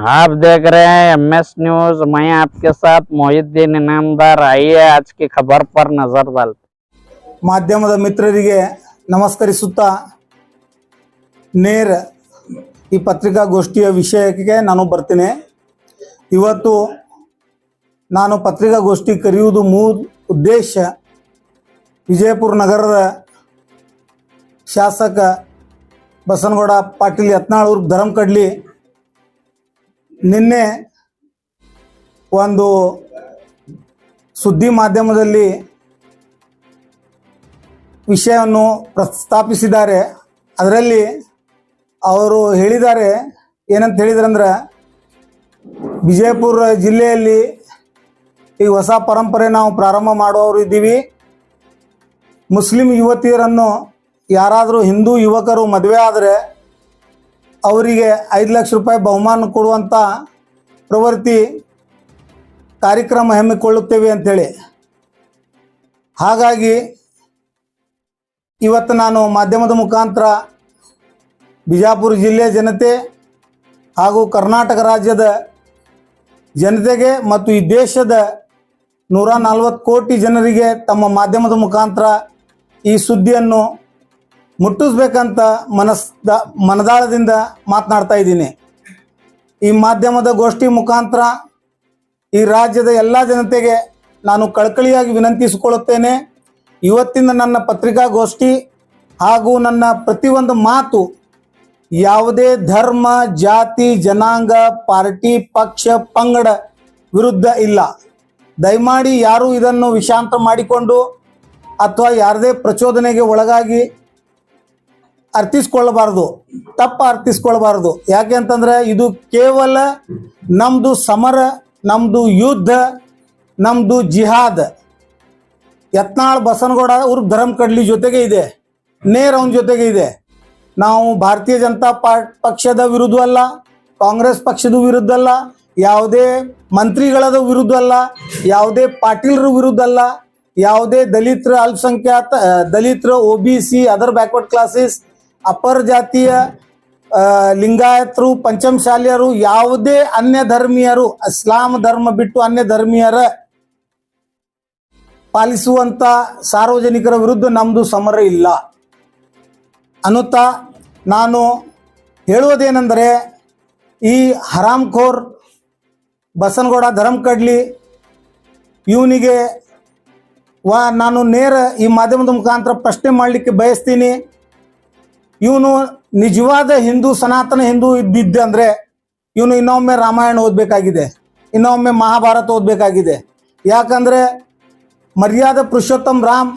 आप देख रहे हैं MS न्यूज। मैं आपके साथ मोहिद्दीन इनामदार। आइए आज की खबर पर नजर डालते। ಮಾಧ್ಯಮದ ಮಿತ್ರರಿಗೆ ನಮಸ್ಕರಿಸುತ್ತಾ ನೇರ ಈ ಪತ್ರಿಕಾಗೋಷ್ಠಿಯ ವಿಷಯಕ್ಕೆ ನಾನು ಬರ್ತೀನಿ. ಇವತ್ತು ನಾನು ಪತ್ರಿಕಾಗೋಷ್ಠಿ ಕರೆಯುವುದು ಮೂಲ ಉದ್ದೇಶ ವಿಜಯಪುರ ನಗರದ ಶಾಸಕ ಬಸನಗೌಡ ಪಾಟೀಲ್ ಯತ್ನಾಳ್ ಅವ್ರ ಧರ್ಮಕಡ್ಲಿ ನಿನ್ನೆ ಒಂದು ಸುದ್ದಿ ಮಾಧ್ಯಮದಲ್ಲಿ ವಿಷಯವನ್ನು ಪ್ರಸ್ತಾಪಿಸಿದ್ದಾರೆ. ಅದರಲ್ಲಿ ಅವರು ಹೇಳಿದ್ದಾರೆ, ಏನಂತ ಹೇಳಿದ್ರಂದ್ರೆ, ವಿಜಯಪುರ ಜಿಲ್ಲೆಯಲ್ಲಿ ಈ ಹೊಸ ಪರಂಪರೆ ನಾವು ಪ್ರಾರಂಭ ಮಾಡೋರು ಇದ್ದೀವಿ. ಮುಸ್ಲಿಂ ಯುವತಿಯರನ್ನು ಯಾರಾದರೂ ಹಿಂದೂ ಯುವಕರು ಮದುವೆ ಆದರೆ ಅವರಿಗೆ 5 ಲಕ್ಷ ರೂಪಾಯಿ ಬಹುಮಾನ ಕೊಡುವಂಥ ಪ್ರವೃತ್ತಿ ಕಾರ್ಯಕ್ರಮ ಹಮ್ಮಿಕೊಳ್ಳುತ್ತೇವೆ ಅಂಥೇಳಿ. ಹಾಗಾಗಿ ಇವತ್ತು ನಾನು ಮಾಧ್ಯಮದ ಮುಖಾಂತರ ಬಿಜಾಪುರ ಜಿಲ್ಲೆಯ ಜನತೆ ಹಾಗೂ ಕರ್ನಾಟಕ ರಾಜ್ಯದ ಜನತೆಗೆ ಮತ್ತು ಈ ದೇಶದ 140 ಕೋಟಿ ಜನರಿಗೆ ತಮ್ಮ ಮಾಧ್ಯಮದ ಮುಖಾಂತರ ಈ ಸುದ್ದಿಯನ್ನು ಮುಟ್ಟಿಸ್ಬೇಕಂತ ಮನದಾಳದಿಂದ ಮಾತನಾಡ್ತಾ ಇದ್ದೀನಿ. ಈ ಮಾಧ್ಯಮದ ಗೋಷ್ಠಿ ಮುಖಾಂತರ ಈ ರಾಜ್ಯದ ಎಲ್ಲ ಜನತೆಗೆ ನಾನು ಕಳಕಳಿಯಾಗಿ ವಿನಂತಿಸಿಕೊಳ್ಳುತ್ತೇನೆ. ಇವತ್ತಿನ ನನ್ನ ಪತ್ರಿಕಾಗೋಷ್ಠಿ ಹಾಗೂ ನನ್ನ ಪ್ರತಿಯೊಂದು ಮಾತು ಯಾವುದೇ ಧರ್ಮ, ಜಾತಿ, ಜನಾಂಗ, ಪಾರ್ಟಿ, ಪಕ್ಷ, ಪಂಗಡ ವಿರುದ್ಧ ಇಲ್ಲ. ದಯಮಾಡಿ ಯಾರೂ ಇದನ್ನು ವಿಷಾಂತರ ಮಾಡಿಕೊಂಡು ಅಥವಾ ಯಾರದೇ ಪ್ರಚೋದನೆಗೆ ಒಳಗಾಗಿ ಅರ್ಥಿಸ್ಕೊಳ್ಳಬಾರ್ದು, ತಪ್ಪು ಅರ್ಥಿಸ್ಕೊಳ್ಬಾರ್ದು. ಯಾಕೆ ಅಂತಂದರೆ ಇದು ಕೇವಲ ನಮ್ಮದು ಸಮರ, ನಮ್ಮದು ಯುದ್ಧ, ನಮ್ಮದು ಜಿಹಾದ್. ಯತ್ನಾಳ್ ಬಸನಗೌಡ ಅವ್ರ ಧರ್ಮಕಡ್ಲಿ ಜೊತೆಗೆ ಇದೆ, ನೇರ ಅವನ ಜೊತೆಗೆ ಇದೆ. ನಾವು ಭಾರತೀಯ ಜನತಾ ಪಕ್ಷದ ವಿರುದ್ಧ ಅಲ್ಲ, ಕಾಂಗ್ರೆಸ್ ಪಕ್ಷದ ವಿರುದ್ಧ ಅಲ್ಲ, ಯಾವುದೇ ಮಂತ್ರಿಗಳದ ವಿರುದ್ಧ ಅಲ್ಲ, ಯಾವುದೇ ಪಾಟೀಲರ ವಿರುದ್ಧ ಅಲ್ಲ, ಯಾವುದೇ ದಲಿತರ, ಅಲ್ಪಸಂಖ್ಯಾತ ದಲಿತರ, OBC, ಅದರ್ ಬ್ಯಾಕ್ವರ್ಡ್ ಕ್ಲಾಸಸ್, ಅಪರ ಜಾತಿಯ, ಲಿಂಗಾಯತರು, ಪಂಚಮಶಾಲಿಯರು, ಯಾವುದೇ ಅನ್ಯ ಧರ್ಮೀಯರು, ಇಸ್ಲಾಂ ಧರ್ಮ ಬಿಟ್ಟು ಅನ್ಯ ಧರ್ಮೀಯರ ಪಾಲಿಸುವಂಥ ಸಾರ್ವಜನಿಕರ ವಿರುದ್ಧ ನಮ್ಮದು ಸಮರ ಇಲ್ಲ ಅನ್ನುತ್ತಾ ನಾನು ಹೇಳುವುದೇನೆಂದರೆ, ಈ ಹರಾಮ್ಖೋರ್ ಬಸನಗೌಡ ಧರ್ಮಕಡ್ಲಿ ಇವನಿಗೆ ನಾನು ನೇರ ಈ ಮಾಧ್ಯಮದ ಮುಖಾಂತರ ಪ್ರಶ್ನೆ ಮಾಡಲಿಕ್ಕೆ ಬಯಸ್ತೀನಿ. ಇವನು ನಿಜವಾದ ಹಿಂದೂ, ಸನಾತನ ಹಿಂದೂ ಇದ್ದಿದ್ದಂದರೆ ಇವನು ಇನ್ನೊಮ್ಮೆ ರಾಮಾಯಣ ಓದಬೇಕಾಗಿದೆ, ಇನ್ನೊಮ್ಮೆ ಮಹಾಭಾರತ ಓದಬೇಕಾಗಿದೆ. ಯಾಕಂದರೆ ಮರ್ಯಾದ ಪುರುಷೋತ್ತಮ ರಾಮ್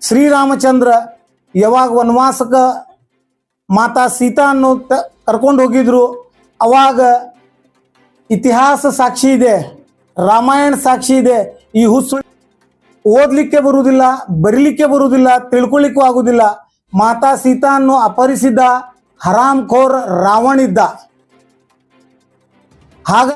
ಶ್ರೀರಾಮಚಂದ್ರ ಯಾವಾಗ ವನವಾಸಕ್ಕೆ ಮಾತಾ ಸೀತಾನ್ನು ಕರ್ಕೊಂಡು ಹೋಗಿದ್ರು, ಅವಾಗ ಇತಿಹಾಸ ಸಾಕ್ಷಿ ಇದೆ, ರಾಮಾಯಣ ಸಾಕ್ಷಿ ಇದೆ. ಈ ಹುಸ್ಸು ಓದಲಿಕ್ಕೆ ಬರುವುದಿಲ್ಲ, ಬರೀಲಿಕ್ಕೆ ಬರುವುದಿಲ್ಲ, ತಿಳ್ಕೊಳ್ಳಿಕ್ಕೂ ಆಗುವುದಿಲ್ಲ. ಮಾತಾ ಸೀತಾನ್ನು ಅಪಹರಿಸಿದ ಹರಾಮ್ಖೋರ್ ರಾವಣ ಇದ್ದ. ಹಾಗ